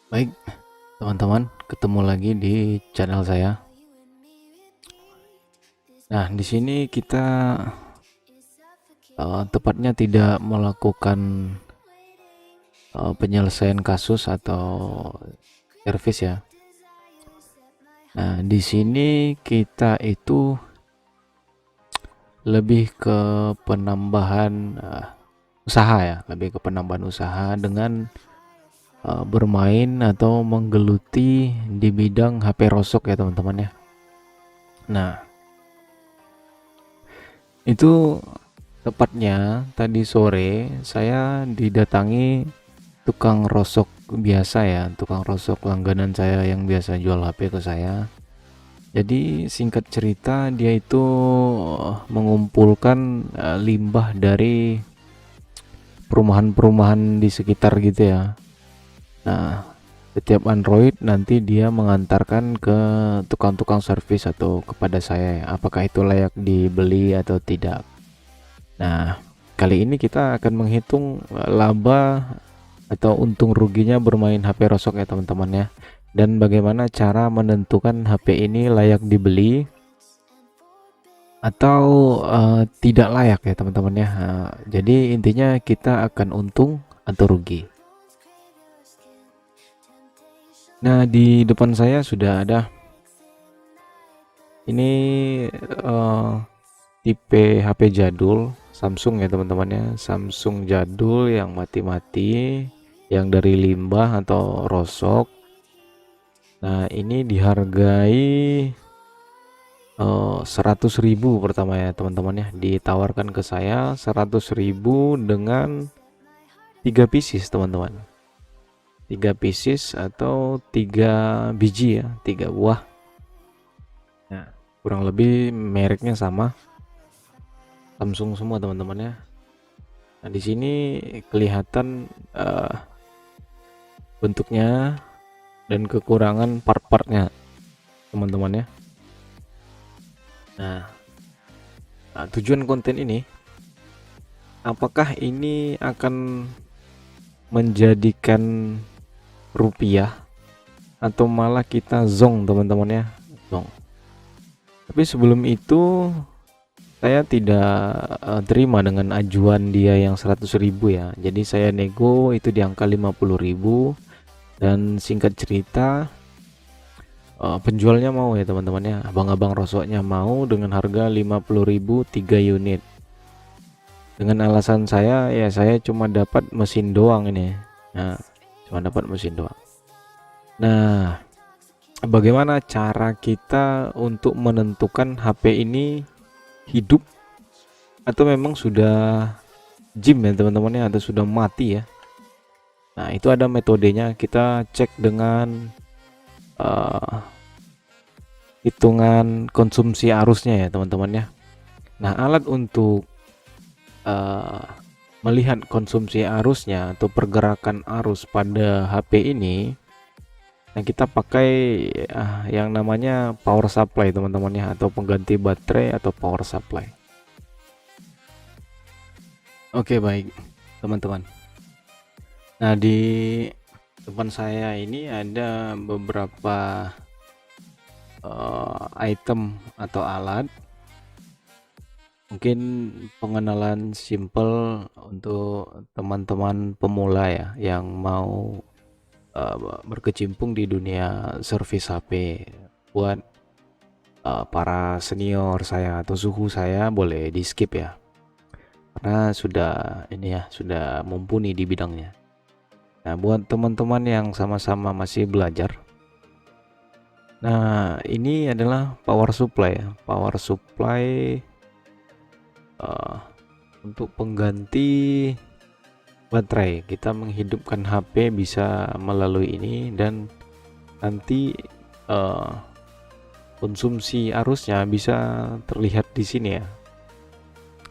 Baik, teman-teman, ketemu lagi di channel saya. Nah, di sini kita tepatnya tidak melakukan penyelesaian kasus atau servis ya. Nah, di sini kita itu lebih ke penambahan usaha ya, lebih ke penambahan usaha dengan bermain atau menggeluti di bidang HP rosok ya teman-teman ya. Nah, itu tepatnya tadi sore saya didatangi tukang rosok biasa ya, tukang rosok langganan saya yang biasa jual HP ke saya. Jadi singkat cerita dia itu mengumpulkan limbah dari perumahan-perumahan di sekitar gitu ya. Nah, setiap Android nanti dia mengantarkan ke tukang-tukang servis atau kepada saya ya, apakah itu layak dibeli atau tidak. Nah, kali ini kita akan menghitung laba atau untung ruginya bermain HP rosok ya teman-teman ya. Dan bagaimana cara menentukan HP ini layak dibeli atau tidak layak ya teman-teman ya. Jadi intinya kita akan untung atau rugi. Nah, di depan saya sudah ada ini eh, tipe HP jadul Samsung ya teman-teman ya. Samsung jadul yang mati-mati, yang dari limbah atau rosok. Nah, ini dihargai 100.000 pertama ya teman-teman ya. Ditawarkan ke saya 100.000 dengan 3 pieces teman-teman. 3 pieces atau 3 biji ya, 3 buah. Nah, kurang lebih mereknya sama, Samsung semua teman-teman ya. Nah, di sini kelihatan bentuknya dan kekurangan part-partnya teman-teman ya. Nah, tujuan konten ini, apakah ini akan menjadikan rupiah atau malah kita zong teman-teman ya, zong. Tapi sebelum itu saya tidak terima dengan ajuan dia yang 100.000 ya. Jadi saya nego itu di angka 50.000 dan singkat cerita penjualnya mau ya teman-teman ya. Abang-abang rosoknya mau dengan harga 50.000 3 unit. Dengan alasan saya ya saya cuma dapat mesin doang ini. Nah, cuma dapat mesin doang. Nah, bagaimana cara kita untuk menentukan HP ini hidup atau memang sudah gym ya teman-teman ya, atau sudah mati ya. Nah, itu ada metodenya. Kita cek dengan uh, hitungan konsumsi arusnya ya teman-teman ya. Nah, alat untuk uh, melihat konsumsi arusnya atau pergerakan arus pada HP ini, nah kita pakai yang namanya power supply teman-teman ya, atau pengganti baterai atau power supply. Oke, baik teman-teman. Nah, di depan saya ini ada beberapa item atau alat, mungkin pengenalan simple untuk teman-teman pemula ya yang mau berkecimpung di dunia servis HP. Buat para senior saya atau suhu saya boleh di skip ya, karena sudah ini ya, sudah mumpuni di bidangnya. Nah, buat teman-teman yang sama-sama masih belajar, nah ini adalah power supply ya, power supply untuk pengganti baterai. Kita menghidupkan HP bisa melalui ini, dan nanti konsumsi arusnya bisa terlihat di sini ya.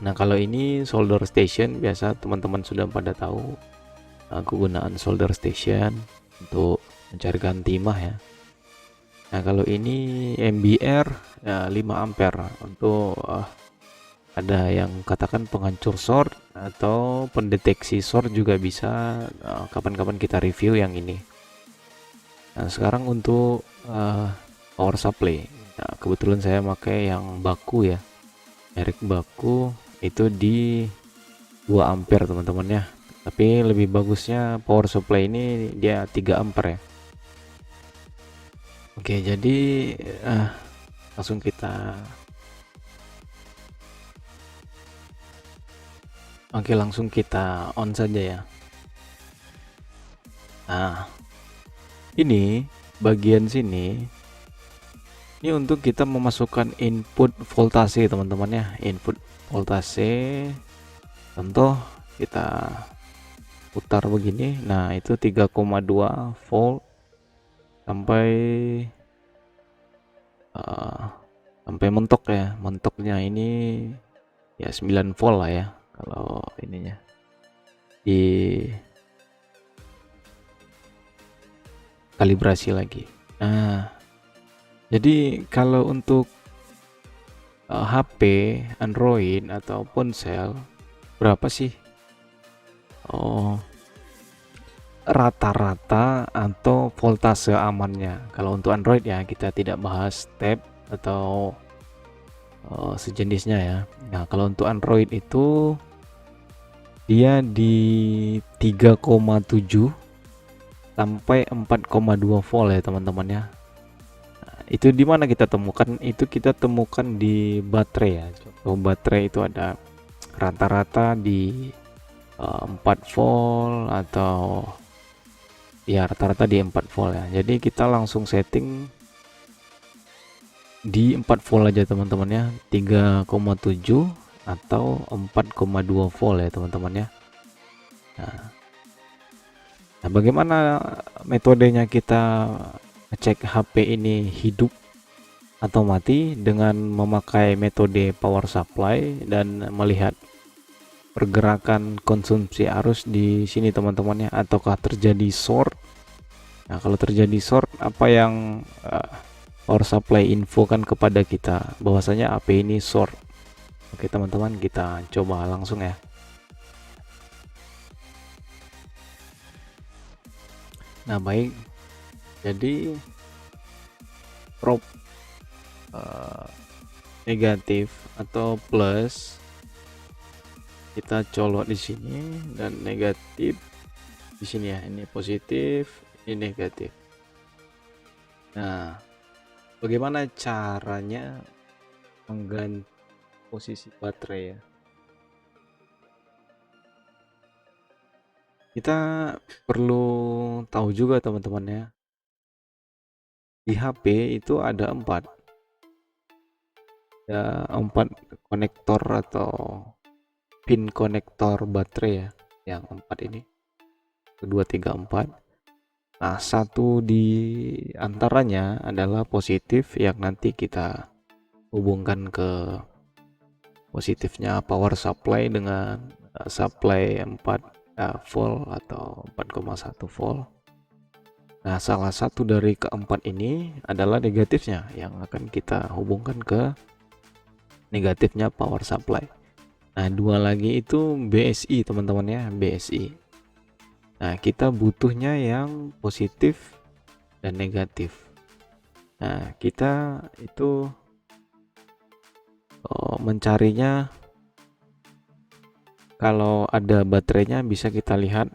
Nah, kalau ini solder station, biasa teman-teman sudah pada tahu kegunaan solder station untuk mencarikan timah ya. Nah, kalau ini MBR ya, 5 ampere untuk ada yang katakan penghancur short atau pendeteksi short juga bisa. Kapan-kapan kita review yang ini. Nah, sekarang untuk power supply. Nah, kebetulan saya pakai yang baku ya, merek baku itu di 2 ampere teman-teman ya. Tapi lebih bagusnya power supply ini dia 3 ampere ya. Oke, jadi langsung kita on saja ya. Nah, ini bagian sini ini untuk kita memasukkan input voltase teman-teman ya, input voltase. Contoh kita putar begini, nah itu 3,2 volt sampai sampai mentok ya. Mentoknya ini ya 9 volt lah ya kalau ininya di kalibrasi lagi. Nah, jadi kalau untuk HP Android atau ponsel berapa sih rata-rata atau voltase amannya? Kalau untuk Android ya kita tidak bahas step atau sejenisnya ya. Nah, kalau untuk Android itu dia di 3,7 sampai 4,2 volt ya teman-teman ya. Nah, itu di mana kita temukan? Itu kita temukan di baterai ya. Contoh baterai itu ada rata-rata di 4 volt atau ya rata-rata di 4 volt ya. Jadi kita langsung setting di 4 volt aja teman-teman ya, 3,7 atau 4,2 volt ya teman-teman ya. Nah, bagaimana metodenya kita ngecek HP ini hidup atau mati? Dengan memakai metode power supply dan melihat pergerakan konsumsi arus di sini teman-teman ya, ataukah terjadi short. Nah, kalau terjadi short, apa yang power supply infokan kepada kita bahwasanya HP ini short. Oke teman-teman, kita coba langsung ya. Nah baik, jadi probe negatif atau plus kita colok di sini dan negatif di sini ya. Ini positif, ini negatif. Nah, bagaimana caranya mengganti posisi baterai ya? Kita perlu tahu juga teman-teman ya, di HP itu ada 4 konektor atau pin konektor baterai ya, yang 4 ini, 2, 3, 4. Nah, satu di antaranya adalah positif yang nanti kita hubungkan ke positifnya power supply dengan supply 4 volt atau 4,1 volt. Nah, salah satu dari keempat ini adalah negatifnya yang akan kita hubungkan ke negatifnya power supply. Nah, dua lagi itu BSI teman-teman ya, BSI. Nah, kita butuhnya yang positif dan negatif. Nah, kita itu mencarinya, kalau ada baterainya bisa kita lihat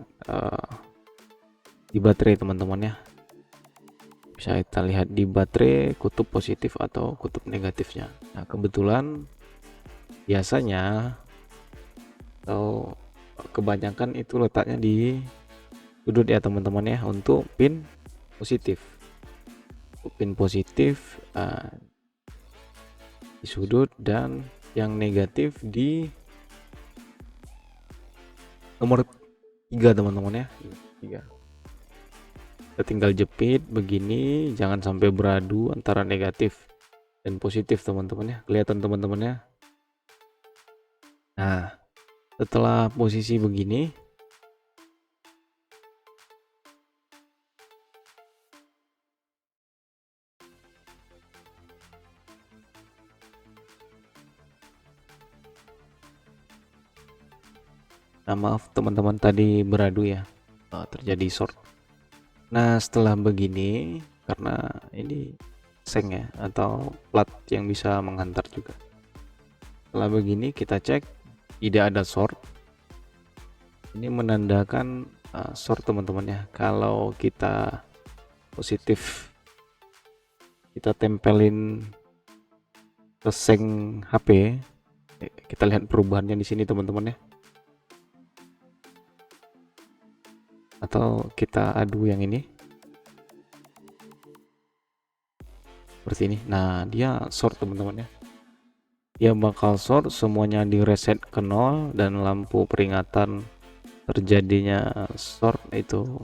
di baterai teman-teman ya, bisa kita lihat di baterai kutub positif atau kutub negatifnya. Nah, kebetulan biasanya atau kebanyakan itu letaknya di sudut ya teman-teman ya, untuk pin positif. Pin positif di sudut dan yang negatif di nomor 3 teman-teman ya, 3. Kita tinggal jepit begini, jangan sampai beradu antara negatif dan positif teman-teman ya. Kelihatan teman-teman ya. Nah, setelah posisi begini, nah maaf teman-teman tadi beradu ya, terjadi short. Nah, setelah begini, karena ini seng ya, atau plat yang bisa menghantar juga. Setelah begini kita cek tidak ada short. Ini menandakan short teman-teman ya. Kalau kita positif, kita tempelin ke seng HP, kita lihat perubahannya di sini teman-teman ya. Atau kita adu yang ini seperti ini. Nah, dia short teman-teman ya. Dia bakal short, semuanya di reset ke 0 dan lampu peringatan terjadinya short itu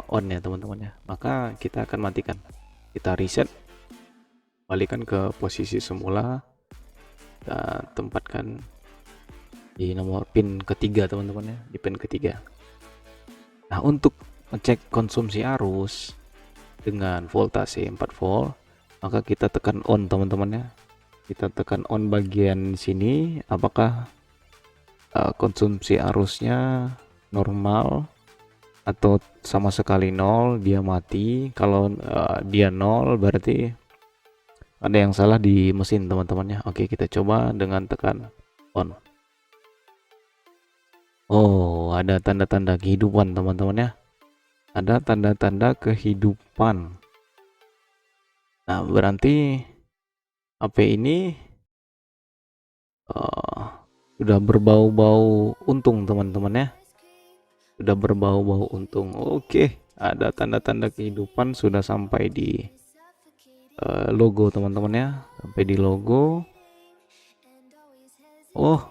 on ya teman-teman ya. Maka kita akan matikan. Kita reset, balikan ke posisi semula, kita tempatkan di nomor pin ketiga teman-teman ya, di pin ketiga. Nah, untuk ngecek konsumsi arus dengan voltase 4 volt, maka kita tekan on teman-teman ya. Kita tekan on bagian sini, apakah konsumsi arusnya normal atau sama sekali nol, dia mati. Kalau dia nol berarti ada yang salah di mesin teman-teman ya. Oke, kita coba dengan tekan on. Oh, ada tanda-tanda kehidupan teman-teman ya. Ada tanda-tanda kehidupan. Nah, berarti HP ini sudah berbau-bau untung teman-teman ya. Sudah berbau-bau untung. Oke, ada tanda-tanda kehidupan sudah sampai di logo teman-teman ya. Sampai di logo. Oh,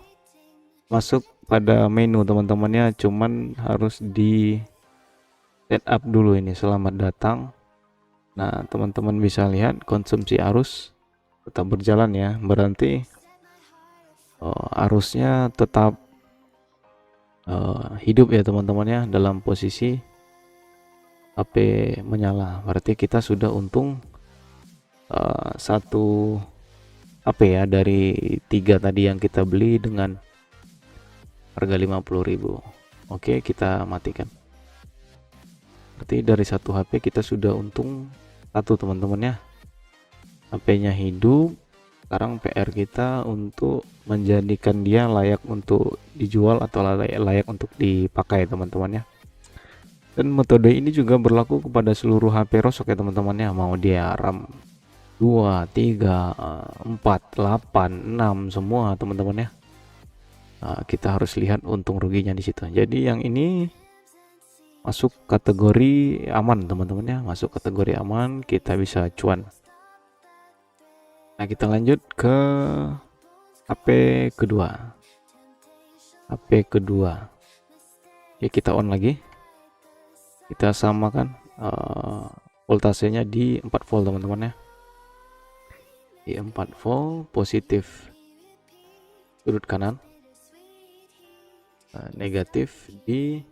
masuk pada menu teman-teman ya. Cuman harus di setup dulu ini. Selamat datang. Nah, teman-teman bisa lihat konsumsi arus tetap berjalan ya. Berarti arusnya tetap hidup ya teman-teman ya, dalam posisi HP menyala. Berarti kita sudah untung satu HP ya dari 3 tadi yang kita beli dengan harga 50.000. Oke, kita matikan. Berarti dari satu HP kita sudah untung satu teman-teman ya. HP-nya hidup. Sekarang PR kita untuk menjadikan dia layak untuk dijual atau layak untuk dipakai teman-teman ya. Dan metode ini juga berlaku kepada seluruh HP Rosok ya teman-teman ya. Mau dia RAM 2, 3, 4, 8, 6 semua teman-teman ya. Kita harus lihat untung ruginya di situ. Jadi yang ini masuk kategori aman teman-teman ya. Masuk kategori aman, kita bisa cuan. Nah, kita lanjut ke HP kedua. HP kedua. Ya, kita on lagi. Kita samakan voltasenya di 4 volt teman-teman ya. Di 4 volt positif sudut kanan. Negatif di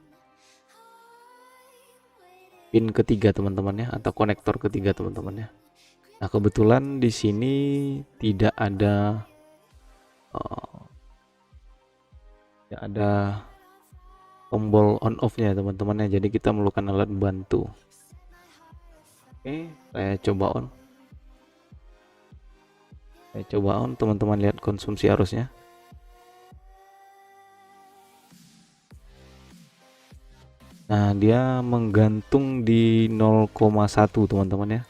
pin ketiga teman-teman ya, atau konektor ketiga teman-teman ya. Nah, kebetulan di sini tidak ada tombol on off nya teman-teman ya, jadi kita memerlukan alat bantu. Oke, saya coba on. Teman-teman lihat konsumsi arusnya. Nah, dia menggantung di 0,1 teman-teman ya.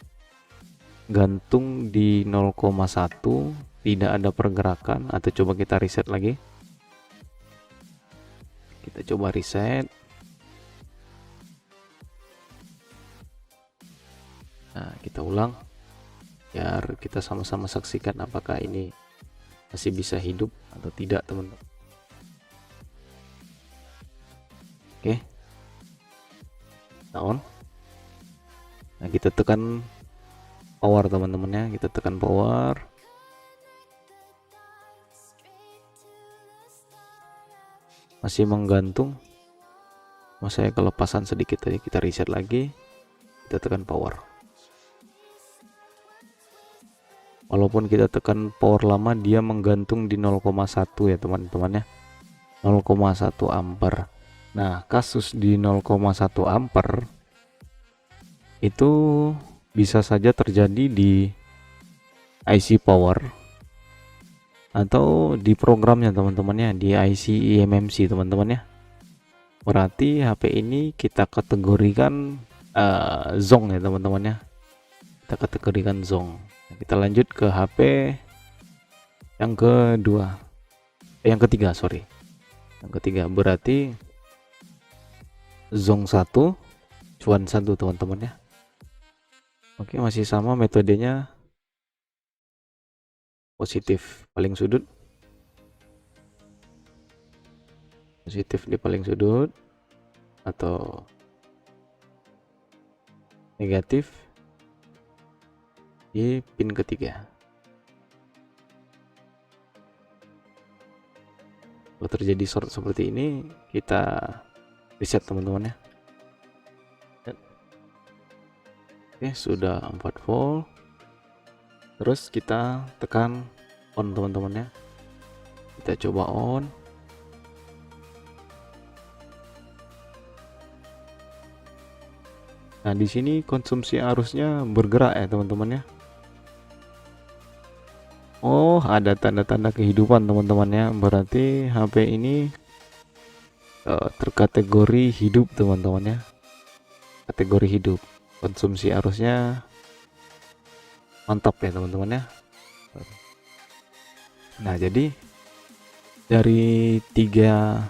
Gantung di 0,1, tidak ada pergerakan. Atau coba kita reset lagi. Kita coba reset. Nah, kita ulang biar kita sama-sama saksikan apakah ini masih bisa hidup atau tidak teman-teman. Oke, on. Nah, kita tekan power teman-teman ya, kita tekan power. Masih menggantung. Mas saya kelepasan sedikit tadi, kita reset lagi. Kita tekan power. Walaupun kita tekan power lama, dia menggantung di 0,1 ya teman-teman ya. 0,1 ampere. Nah, kasus di 0,1 ampere itu bisa saja terjadi di IC power atau di programnya teman-teman ya, di IC eMMC teman-teman ya. Berarti HP ini kita kategorikan zong ya teman-teman ya, kita kategorikan zong. Kita lanjut ke HP yang kedua, yang ketiga, sorry, yang ketiga. Berarti zong 1 cuan 1 teman-teman ya. Oke, masih sama metodenya, positif paling sudut, positif di paling sudut, atau negatif di pin ketiga. Kalau terjadi short seperti ini, kita reset teman-teman ya. Oke, sudah 4 volt. Terus kita tekan on teman-teman ya. Kita coba on. Nah, di sini konsumsi arusnya bergerak ya teman-teman ya. Oh, ada tanda-tanda kehidupan teman-teman ya. Berarti HP ini terkategori hidup teman-teman ya. Kategori hidup. Konsumsi arusnya mantap ya teman-teman ya. Nah, jadi dari tiga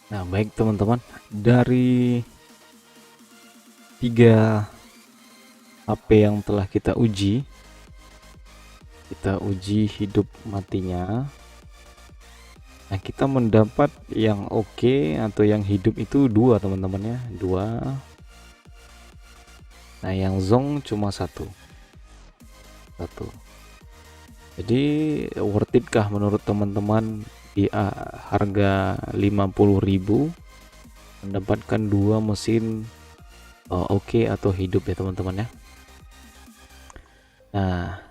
baik teman-teman, dari 3 HP yang telah kita uji hidup matinya. Nah, kita mendapat yang oke atau yang hidup itu 2 teman-teman ya, 2. Nah, yang zong cuma 1. Jadi worth it kah menurut teman-teman di harga 50.000 mendapatkan 2 mesin oke atau hidup ya teman-teman ya. Nah,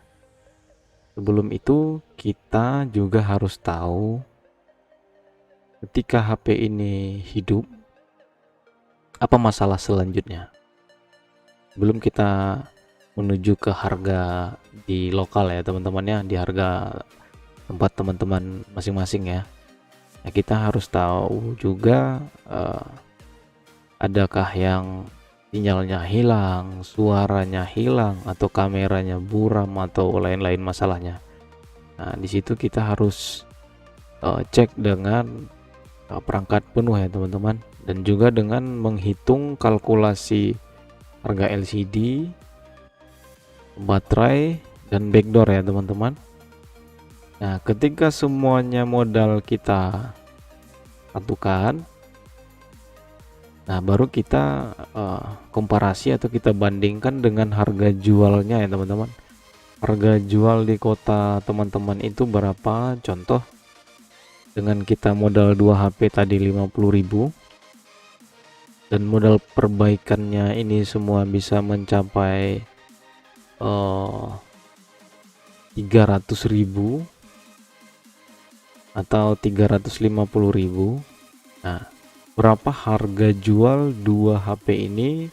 sebelum itu kita juga harus tahu ketika HP ini hidup, apa masalah selanjutnya. Sebelum kita menuju ke harga di lokal ya teman-teman ya, di harga tempat teman-teman masing-masing ya. Nah, kita harus tahu juga adakah yang sinyalnya hilang, suaranya hilang, atau kameranya buram, atau lain-lain masalahnya. Nah, di situ kita harus cek dengan perangkat penuh ya teman-teman, dan juga dengan menghitung kalkulasi harga LCD, baterai, dan backdoor ya teman-teman. Nah, ketika semuanya modal kita satukan, nah baru kita komparasi atau kita bandingkan dengan harga jualnya ya teman-teman. Harga jual di kota teman-teman itu berapa? Contoh, dengan kita modal 2 HP tadi 50.000 dan modal perbaikannya ini semua bisa mencapai 300.000 atau 350.000. Nah, berapa harga jual 2 HP ini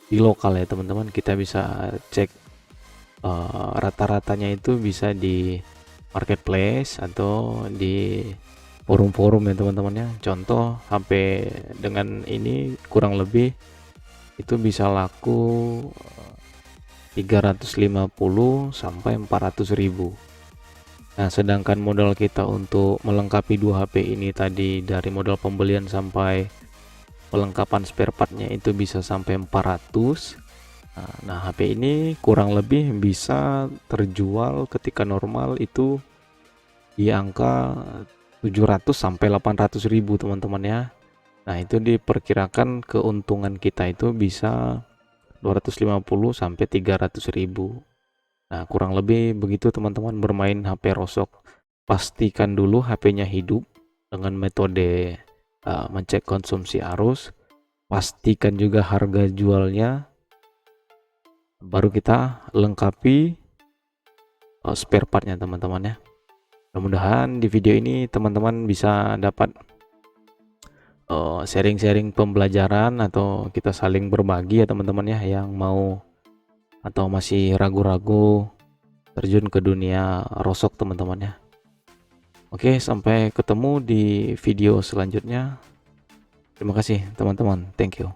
di lokal ya teman-teman? Kita bisa cek rata-ratanya itu bisa di marketplace atau di forum-forum ya teman-teman ya. Contoh, HP dengan ini kurang lebih itu bisa laku 350 sampai 400.000. Nah, sedangkan modal kita untuk melengkapi 2 HP ini tadi dari modal pembelian sampai pelengkapan spare partnya itu bisa sampai 400. Nah, HP ini kurang lebih bisa terjual ketika normal itu di angka 700 sampai 800.000 teman-teman ya. Nah, itu diperkirakan keuntungan kita itu bisa 250 sampai 300.000. Nah, kurang lebih begitu teman-teman bermain HP rosok. Pastikan dulu HP-nya hidup dengan metode mencek konsumsi arus. Pastikan juga harga jualnya, baru kita lengkapi spare partnya teman-teman ya. Mudah-mudahan di video ini teman-teman bisa dapat sharing-sharing pembelajaran atau kita saling berbagi ya teman-teman ya, yang mau atau masih ragu-ragu terjun ke dunia rosok teman-teman ya. Oke, sampai ketemu di video selanjutnya. Terima kasih teman-teman, thank you.